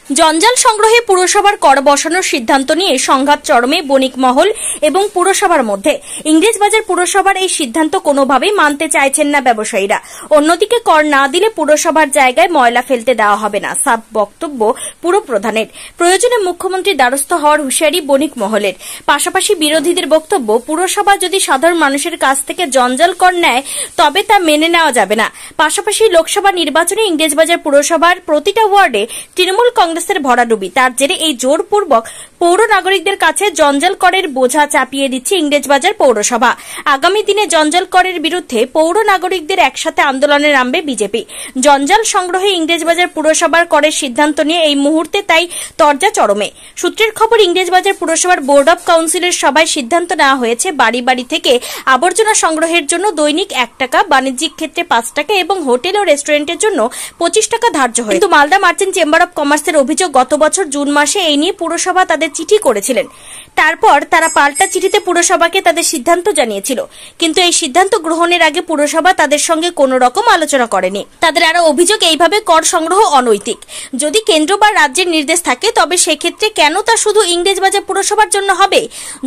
জঞ্জাল সংগ্রহে পুরসভার কর বসানোর সিদ্ধান্ত নিয়ে সংঘাত চরমে বণিক মহল এবং পুরসভার মধ্যে। ইংরেজবাজার পুরসভার এই সিদ্ধান্ত কোনোভাবেই মানতে চাইছেন না ব্যবসায়ীরা। অন্যদিকে কর না দিলে পুরসভার জায়গায় ময়লা ফেলতে দেওয়া হবে না, সাফ বক্তব্য পুরপ্রধানের। প্রয়োজনে মুখ্যমন্ত্রীর দ্বারস্থ হওয়ার হুঁশিয়ারি বণিক মহলের। পাশাপাশি বিরোধীদের বক্তব্য, পুরসভা যদি সাধারণ মানুষের কাছ থেকে জঞ্জাল কর নেয় তবে তা মেনে নেওয়া যাবে না। পাশাপাশি লোকসভা নির্বাচনে ইংরেজবাজার পুরসভার প্রতিটা ওয়ার্ডে তৃণমূল কংগ্রেসের ভরাডুবি। তার জেরে এই জোরপূর্বক পৌর নাগরিকদের কাছে জঞ্জাল করের বোঝা চাপিয়ে দিচ্ছে ইংরেজবাজার পৌরসভা। আগামী দিনে জঞ্জাল করের বিরুদ্ধে পৌর নাগরিকদের একসাথে আন্দোলনে নামবে বিজেপি। জঞ্জাল সংগ্রহে ইংরেজবাজার পুরসভার করের সিদ্ধান্ত নিয়ে এই মুহূর্তে তাই তরজা চরমে। সূত্রের খবর, ইংরেজবাজার পুরসভার বোর্ড অব কাউন্সিলের সভায় সিদ্ধান্ত নেওয়া হয়েছে বাড়ি বাড়ি থেকে আবর্জনা সংগ্রহের জন্য দৈনিক 1 টাকা, বাণিজ্যিক ক্ষেত্রে 5 টাকা এবং হোটেল ও রেস্টুরেন্টের জন্য 25 টাকা ধার্য হয়। কিন্তু মালদা মার্চেন্ট চেম্বার অব কমার্সের অভিযোগ, গত বছর জুন মাসে এই নিয়ে পুরসভা তাদের চিঠি করেছিলেন। তারপর তারা পাল্টা চিঠিতে পুরসভাকে তাদের সিদ্ধান্ত জানিয়েছিল, কিন্তু এই সিদ্ধান্ত গ্রহণের আগে পুরসভা তাদের সঙ্গে কোনো রকম আলোচনা করেনি। তাদের আরো অভিযোগ, এইভাবে কর সংগ্রহ অনৈতিক। যদি কেন্দ্র বা রাজ্যের নির্দেশ থাকে তবে সেক্ষেত্রে কেন তা শুধু ইংরেজবাজার পুরসভার জন্য হবে?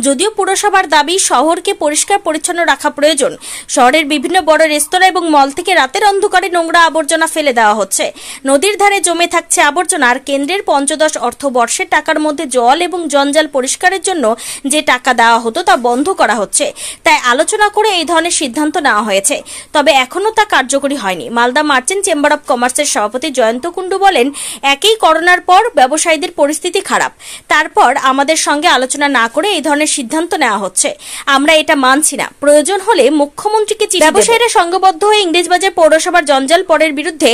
যদিও পুরসভার দাবি শহরকে পরিষ্কার পরিচ্ছন্ন রাখা প্রয়োজন। শহরের বিভিন্ন বড় রেস্তোরাঁ এবং মল থেকে রাতের অন্ধকারে নোংরা আবর্জনা ফেলে দেওয়া হচ্ছে। নদীর ধারে জমে থাকছে আবর্জনা। আর কেন্দ্রের পঞ্চদশ অর্থবর্ষের টাকার মধ্যে জল এবং জঞ্জাল পরিষ্কারের জন্য যে টাকা দেওয়া হতো তা বন্ধ করা হচ্ছে। তাই আলোচনা করে এই ধরনের সিদ্ধান্ত নেওয়া হয়েছে, তবে এখনো তা কার্যকরী হয়নি। মালদা মার্চেন্ট চেম্বার অব কমার্সের সভাপতি জয়ন্ত কুণ্ডু বলেন, একই করোনার পর ব্যবসায়ীদের পরিস্থিতি খারাপ, তারপর আমাদের সঙ্গে আলোচনা না করে এই ধরনের সিদ্ধান্ত নেওয়া হচ্ছে। আমরা এটা মানছি না। প্রয়োজন হলে মুখ্যমন্ত্রীকে চিঠি দেব। ব্যবসায়ীরা সংঘবদ্ধ হয়ে ইংরেজবাজার পৌরসভার জঞ্জাল পরের বিরুদ্ধে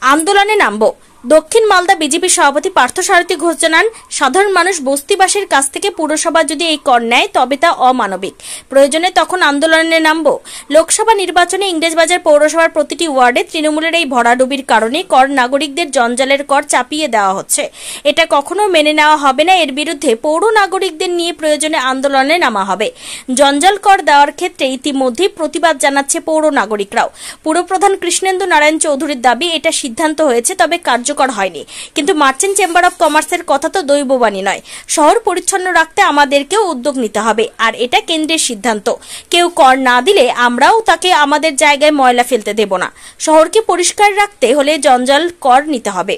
আন্দোলনে নামব। দক্ষিণ মালদা বিজেপি সভাপতি পার্থসারথী ঘোষ জানান, সাধারণ মানুষ বস্তিবাসীর কাছ থেকে পুরসভা যদি এই কর নেয় তবে তা অমানবিক। প্রয়োজনে তখন আন্দোলনে নামব। লোকসভা নির্বাচনে ইংরেজবাজার পৌরসভার প্রতিটি ওয়ার্ডে তৃণমূলের এই ভরাডুবির কারণে কর নাগরিকদের জঞ্জালের কর চাপিয়ে দেওয়া হচ্ছে। এটা কখনো মেনে নেওয়া হবে না। এর বিরুদ্ধে পৌর নাগরিকদের নিয়ে প্রয়োজনে আন্দোলনে নামা হবে। জঞ্জাল কর দেওয়ার ক্ষেত্রে ইতিমধ্যেই প্রতিবাদ জানাচ্ছে পৌর নাগরিকরাও। পুরপ্রধান কৃষ্ণেন্দু নারায়ণ চৌধুরীর দাবি, এটা সিদ্ধান্ত হয়েছে তবে কার্যকর হয়নি। কিন্তু মার্চেন্ট চেম্বার অব কমার্সের কথা তো দৈববাণী নয়। শহর পরিচ্ছন্ন রাখতে আমাদেরকেও উদ্যোগ নিতে হবে, আর এটা কেন্দ্রের সিদ্ধান্ত। কেউ কর না দিলে আমরাও তাকে আমাদের জায়গায় ময়লা ফেলতে দেব না। শহরকে পরিষ্কার রাখতে হলে জঞ্জাল কর নিতে হবে।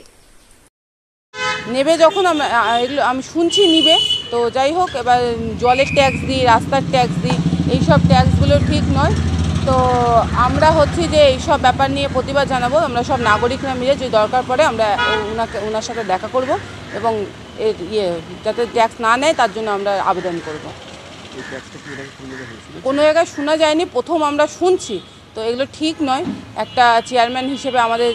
নেবে যখন আমি শুনছি নিবে, তো যাই হোক, এবার জলের ট্যাক্স দিই, রাস্তার ট্যাক্স দিই, এইসব ট্যাক্সগুলো ঠিক নয়। তো আমরা হচ্ছে যে এইসব ব্যাপার নিয়ে প্রতিবাদ জানাবো। আমরা সব নাগরিকরা মিলে যদি দরকার পড়ে আমরা ওনার সাথে দেখা করব এবং যাতে ট্যাক্স না নেয় তার জন্য আমরা আবেদন করব। কোনো জায়গায় শোনা যায়নি, প্রথম আমরা শুনছি, তো এগুলো ঠিক নয়। একটা চেয়ারম্যান হিসেবে আমাদের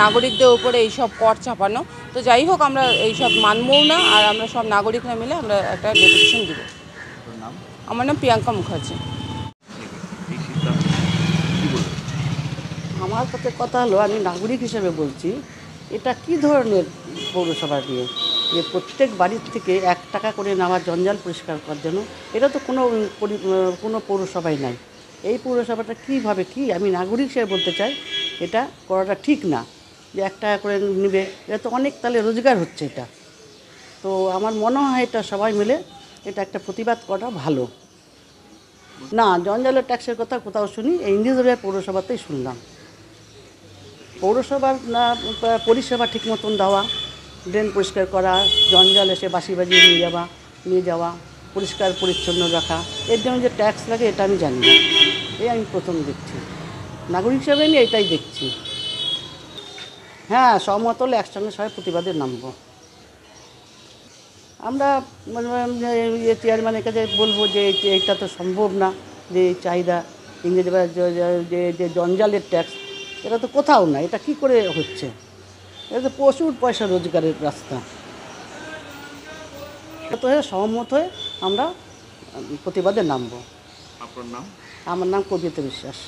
নাগরিকদের উপরে এইসব কর চাপানো, তো যাই হোক আমরা এইসব মানবও না। আর আমরা সব নাগরিকরা মিলে আমরা একটা ডেপুটেশন দেব। আমার নাম প্রিয়াঙ্কা মুখার্জি। আমার কাছে কথা হলো, আমি নাগরিক হিসেবে বলছি, এটা কি ধরনের পৌরসভা নিয়ে যে প্রত্যেক বাড়ির থেকে 1 টাকা করে নেওয়া জঞ্জাল পরিষ্কার করার জন্য? এটা তো কোনো পৌরসভাই নাই। এই পৌরসভাটা কীভাবে কি, আমি নাগরিক হিসেবে বলতে চাই এটা করাটা ঠিক না। যে 1 টাকা করে নেবে, এটা তো অনেক তাহলে রোজগার হচ্ছে এটা। তো আমার মনে হয় এটা সবাই মিলে এটা একটা প্রতিবাদ করা ভালো না। জঞ্জালের ট্যাক্সের কথা কোথাও শুনি, এই ইংরেজবাজার পৌরসভাতেই শুনলাম। পৌরসভার না পরিষেবা ঠিক মতন দেওয়া, ড্রেন পরিষ্কার করা, জঞ্জাল এসে বাসি বাজিয়ে নিয়ে যাওয়া, পরিষ্কার পরিচ্ছন্ন রাখা, এর জন্য যে ট্যাক্স লাগে এটা আমি জানি না। এই আমি প্রথম দেখছি, নাগরিক হিসেবে আমি এটাই দেখছি। হ্যাঁ, সহমত হলে একসঙ্গে সবাই প্রতিবাদে নামব। আমরা চেয়ারম্যানের কাছে বলবো যে এইটা তো সম্ভব না, যে এই চাহিদা ইংরেজবাজার যে জঞ্জালের ট্যাক্স, এটা তো কোথাও না। এটা কি করে হচ্ছে? এটা তো প্রচুর পয়সা রোজগারের রাস্তা। তো সহমত হয়ে আমরা প্রতিবাদে নামব। আপনার নাম? আমার নাম কবিতা বিশ্বাস।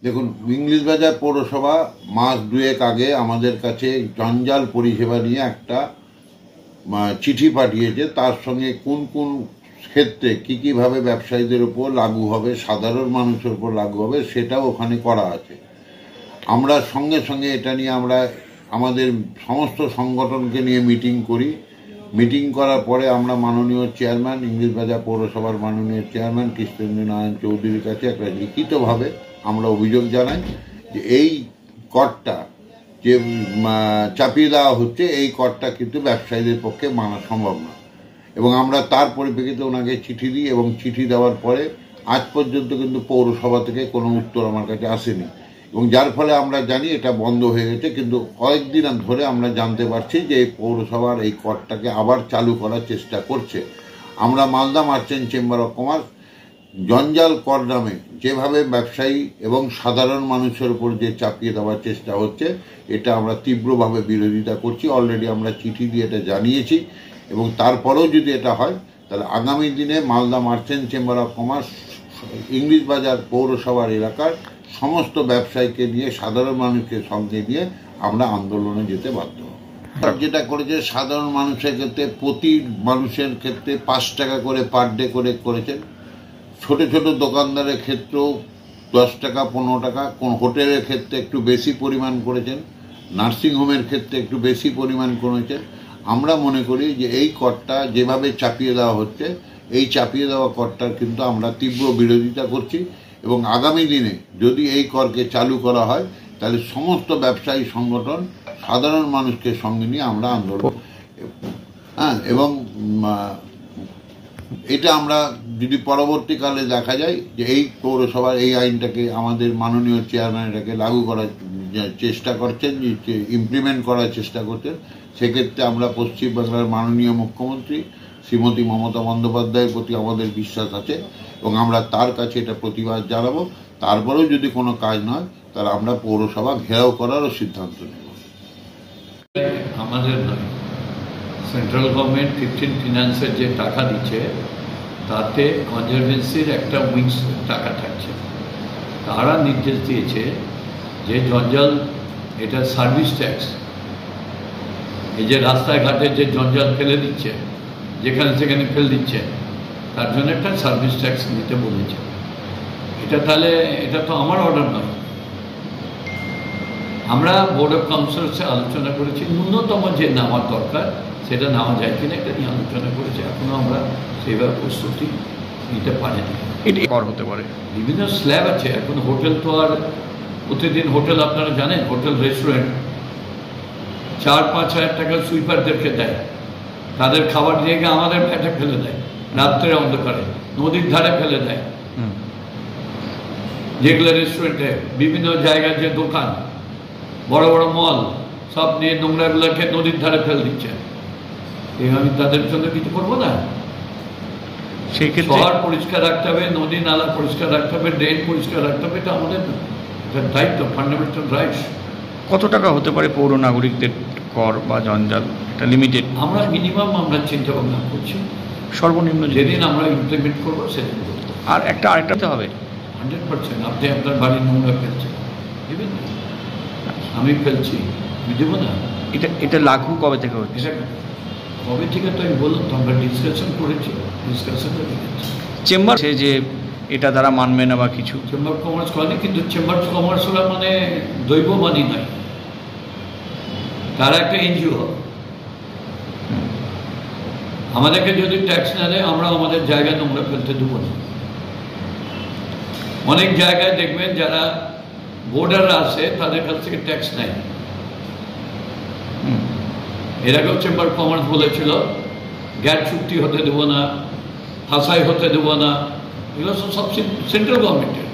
দেখুন, ইংরেজবাজার পৌরসভা মাস 2 আগে আমাদের কাছে জঞ্জাল পরিষেবা নিয়ে একটা চিঠি পাঠিয়েছে। তার সঙ্গে কোন কোন ক্ষেত্রে কীভাবে ব্যবসায়ীদের উপর লাগু হবে, সাধারণ মানুষের উপর লাগু হবে, সেটাও ওখানে করা আছে। আমরা সঙ্গে সঙ্গে এটা নিয়ে আমরা আমাদের সমস্ত সংগঠনকে নিয়ে মিটিং করি। মিটিং করার পরে আমরা মাননীয় চেয়ারম্যান, ইংলিশ বাজার পৌরসভার মাননীয় চেয়ারম্যান কৃষ্ণেন্দ্র নারায়ণ চৌধুরীর কাছে একটা লিখিতভাবে আমরা অভিযোগ জানাই যে এই করটা যে চাপিয়ে দেওয়া হচ্ছে, এই করটা কিন্তু ব্যবসায়ীদের পক্ষে মানা সম্ভব না। এবং আমরা তার পরিপ্রেক্ষিতে ওনাকে চিঠি দিই, এবং চিঠি দেওয়ার পরে আজ পর্যন্ত কিন্তু পৌরসভা থেকে কোনো উত্তর আমার কাছে আসেনি, এবং যার ফলে আমরা জানি এটা বন্ধ হয়ে গেছে। কিন্তু কয়েকদিন ধরে আমরা জানতে পারছি যে এই পৌরসভার এই করটাকে আবার চালু করার চেষ্টা করছে। আমরা Malda merchant chamber of commerce জঞ্জাল কর নামে যেভাবে ব্যবসায়ী এবং সাধারণ মানুষের উপর যে চাপিয়ে দেওয়ার চেষ্টা হচ্ছে, এটা আমরা তীব্রভাবে বিরোধিতা করছি। অলরেডি আমরা চিঠি দিয়ে এটা জানিয়েছি, এবং তারপরেও যদি এটা হয় তাহলে আগামী দিনে Malda merchant chamber of commerce English বাজার পৌরসভার এলাকার সমস্ত ব্যবসায়ীকে নিয়ে, সাধারণ মানুষকে সঙ্গে নিয়ে আমরা আন্দোলনে যেতে বাধ্য হব। যেটা করেছে সাধারণ মানুষের ক্ষেত্রে, প্রতি মানুষের ক্ষেত্রে 5 টাকা করে পার ডে করে করেছেন। ছোট ছোট দোকানদারের ক্ষেত্রেও 10 টাকা 15 টাকা, কোন হোটেলের ক্ষেত্রে একটু বেশি পরিমাণ করেছেন, নার্সিংহোমের ক্ষেত্রে একটু বেশি পরিমাণ করেছেন। আমরা মনে করি যে এই করটা যেভাবে চাপিয়ে দেওয়া হচ্ছে, এই চাপিয়ে দেওয়া করটার কিন্তু আমরা তীব্র বিরোধিতা করছি, এবং আগামী দিনে যদি এই করকে চালু করা হয় তাহলে সমস্ত ব্যবসায়ী সংগঠন সাধারণ মানুষকে সঙ্গে নিয়ে আমরা আন্দোলন, এবং এটা আমরা যদি পরবর্তীকালে দেখা যায় যে এই পৌরসভার এই আইনটাকে আমাদের মাননীয় চেয়ারম্যান এটাকে লাগু করার চেষ্টা করছেন, ইমপ্লিমেন্ট করার চেষ্টা করছেন, সেক্ষেত্রে আমরা পশ্চিমবাংলার মাননীয় মুখ্যমন্ত্রী শ্রীমতী মমতা বন্দ্যোপাধ্যায়ের প্রতি আমাদের বিশ্বাস আছে, এবং আমরা তার কাছে এটা প্রতিবাদ জানাবো। তারপরেও যদি কোনো কাজ নয় তাহলে আমরা পৌরসভা ঘেরাও করারও সিদ্ধান্ত নেব। আমাদের নয়, সেন্ট্রাল গভর্নমেন্ট 15 ফিনান্সের যে টাকা দিচ্ছে তাতে কনজারভেন্সির একটা উইংস টাকা থাকছে। তারা নির্দেশ দিয়েছে যে জঞ্জাল, এটা সার্ভিস ট্যাক্স, এই যে রাস্তায় ঘাটে যে জঞ্জাল ফেলে দিচ্ছে, যেখানে সেখানে ফেলে দিচ্ছে, তার জন্য একটা সার্ভিস ট্যাক্স নিতে বলেছে। এটা তাহলে এটা তো আমার অর্ডার নয়। আমরা বোর্ড অফ কাউন্সিলসে আলোচনা করেছি, ন্যূনতম যে নেওয়ার দরকার সেটা নেওয়া যায় কিনা এটা নিয়ে আলোচনা করেছি। এখনও আমরা সেইভাবে প্রস্তুতি নিতে পারিনি। এটি কর হতে পারে, বিভিন্ন স্ল্যাব আছে। এখন হোটেল তো আর প্রতিদিন হোটেল, আপনারা জানেন হোটেল রেস্টুরেন্ট 4-5 হাজার টাকা সুইপারদেরকে দেয়, তাদের খাবার দিয়ে গিয়ে আমাদের পেটে ফেলে দেয়, রাত্রে অন্ধকারে নদীর ধারে ফেলে দেয়। যেগুলো রেস্টুরেন্টে বিভিন্ন জায়গায় যে দোকান, বড় বড় মল, সব নিয়ে নোংরাগুলোকে নদীর ধারে ফেলে দিচ্ছে। আমি তাদের জন্য কিছু করবো না? সেই ক্ষেত্রে শহর পরিষ্কার রাখতে হবে, নদী নালা পরিষ্কার রাখতে হবে, ড্রেন পরিষ্কার রাখতে হবে, এটা আমাদের দায়িত্ব, ফান্ডামেন্টাল রাইটস। কত টাকা হতে পারে পৌর নাগরিকদের কর বা জঞ্জাল, এটা লিমিটেড? আমরা মিনিমাম আমরা চিন্তা ভাবনা করছি, সর্বনিম্ন যেদিন আমরা ইমপ্লিমেন্ট করবো সেদিন করবো। আর আরেকটা হবে 100%। আপনি আপনার বাড়ির নোংরা ফেলছেন, দেবেন? আমি ফেলছি, আমি দেবো না? এটা লাগু কবে থেকে হচ্ছে? এটা কবে থেকে তো আমি বললাম তো, আমরা ডিসকাশন করেছি, ডিসকাশনটা দেখেছি। চেম্বার যে এটা তারা মানবে না বা কিছু, চেম্বার অফ কমার্স করেনি, কিন্তু চেম্বার অফ কমার্স ওরা মানে দৈববাণী নয়, তারা একটা এনজিও। আমাদেরকে যদি ট্যাক্স না দেয় আমরা আমাদের জায়গায় নোংরা ফেলতে দেবো না। অনেক জায়গায় দেখবেন যারা বোর্ডার আছে তাদের কাছ থেকে ট্যাক্স নেয়। এর আগেও চেম্বার অফ কমার্স বলেছিল গ্যাট চুক্তি হতে দেবো না, ফাঁসাই হতে দেবো না, এগুলো সব সেন্ট্রাল গভর্নমেন্টের।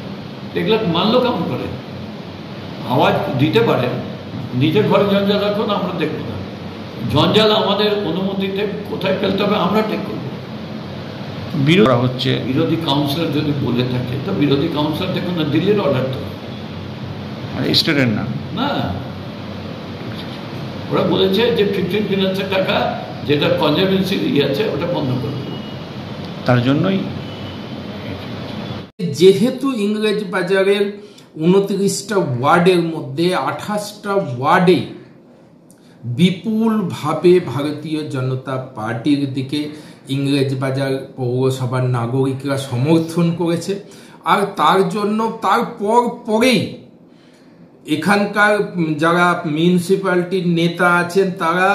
এগুলো মানলো কেমন করে? আওয়াজ দিতে পারে, নিজের ঘরে জঞ্জাল রাখুন, আমরা দেখবো না। জঞ্জাল আমাদের অনুমতিতে কোথায় ফেলতে হবে আমরা ঠিক করবো। বিরোধ হচ্ছে, বিরোধী কাউন্সিলর যদি বলে থাকে তো বিরোধী কাউন্সিলর দেখুন না, দিল্লির অর্ডার তো, স্টেটের না। না, ওরা বলেছে যে 15 ফিনান্সের টাকা যেটা কনজারভেন্সি আছে ওটা বন্ধ করে দেবো। তার জন্যই যেহেতু ইংরেজ বাজারের 29টা ওয়ার্ডের মধ্যে 28টা ওয়ার্ডে বিপুলভাবে ভারতীয় জনতা পার্টির দিকে ইংরেজবাজার পৌরসভার নাগরিকরা সমর্থন করেছে, আর তার জন্য তার পরেই এখানকার যারা মিউনিসিপ্যালিটির নেতা আছেন তারা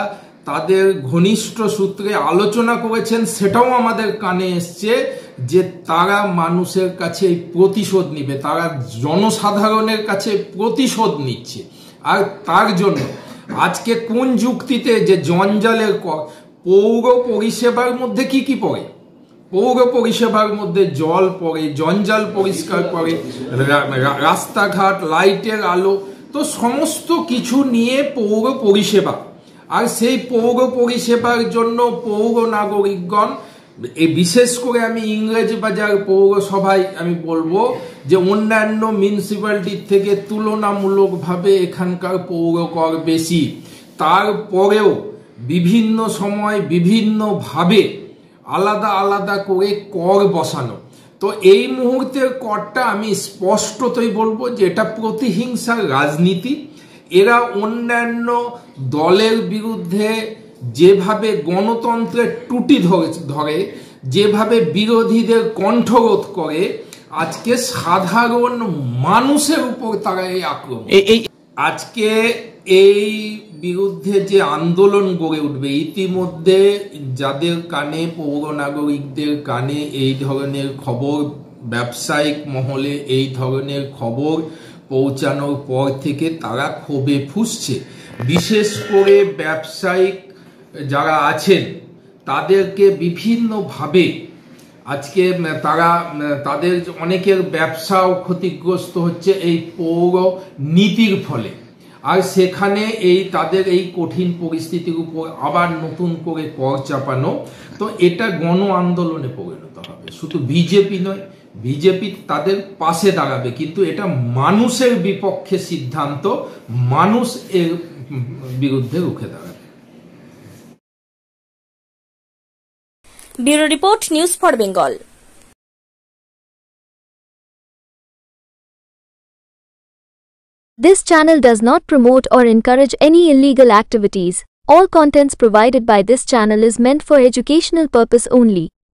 তাদের ঘনিষ্ঠ সূত্রে আলোচনা করেছেন, সেটাও আমাদের কানে এসছে যে তারা মানুষের কাছে এই প্রতিশোধ নিবে, তারা জনসাধারণের কাছে প্রতিশোধ নিচ্ছে। আর তার জন্য আজকে কোন যুক্তিতে যে জঞ্জালের কর, পৌর পরিষেবার মধ্যে কি কি পড়ে? পৌর পরিষেবার মধ্যে জল পড়ে, জঞ্জাল পরিষ্কার করে, রাস্তাঘাট, লাইটের আলো, তো সমস্ত কিছু নিয়ে পৌর পরিষেবা। আর সেই পৌর পরিষেবার জন্য পৌর নাগরিকগণ, এই বিশেষ করে আমি ইংরেজবাজার পৌরসভায় আমি বলবো যে অন্যান্য মিউনিসিপ্যালিটির থেকে তুলনামূলকভাবে এখানকার পৌর কর বেশি। তারপরেও বিভিন্ন সময় বিভিন্নভাবে আলাদা আলাদা করে কর বসানো। তো এই মুহূর্তের করটা আমি স্পষ্টতই বলবো যে এটা প্রতিহিংসার রাজনীতি। এরা অন্যান্য দলের বিরুদ্ধে যেভাবে গণতন্ত্রের টুটি ধরে, যেভাবে বিরোধীদের কণ্ঠরোধ করে, আজকে সাধারণ মানুষের উপর তারা এই আক্রমণ, আজকে এই বিরুদ্ধে যে আন্দোলন গড়ে উঠবে, ইতিমধ্যে যাদের কানে, পৌর নাগরিকদের কানে এই ধরনের খবর, ব্যবসায়িক মহলে এই ধরনের খবর পৌঁছানোর পর থেকে তারা ক্ষোভে ফুঁসছে। বিশেষ করে ব্যবসায়িক যারা আছেন তাদেরকে বিভিন্নভাবে আজকে তাদের অনেকের ব্যবসাও ক্ষতিগ্রস্ত হচ্ছে এই পৌর নীতির ফলে। আর সেখানে তাদের এই কঠিন পরিস্থিতির উপর আবার নতুন করে কর চাপানো, তো এটা গণ আন্দোলনে পরিণত হবে। শুধু বিজেপি নয়, বিজেপি তাদের পাশে দাঁড়াবে, কিন্তু এটা মানুষের বিপক্ষে সিদ্ধান্ত, মানুষ এর বিরুদ্ধে রুখে দাঁড়াবে। Bureau report, news for Bengal. This channel does not promote or encourage any illegal activities. All contents provided by this channel is meant for educational purpose only.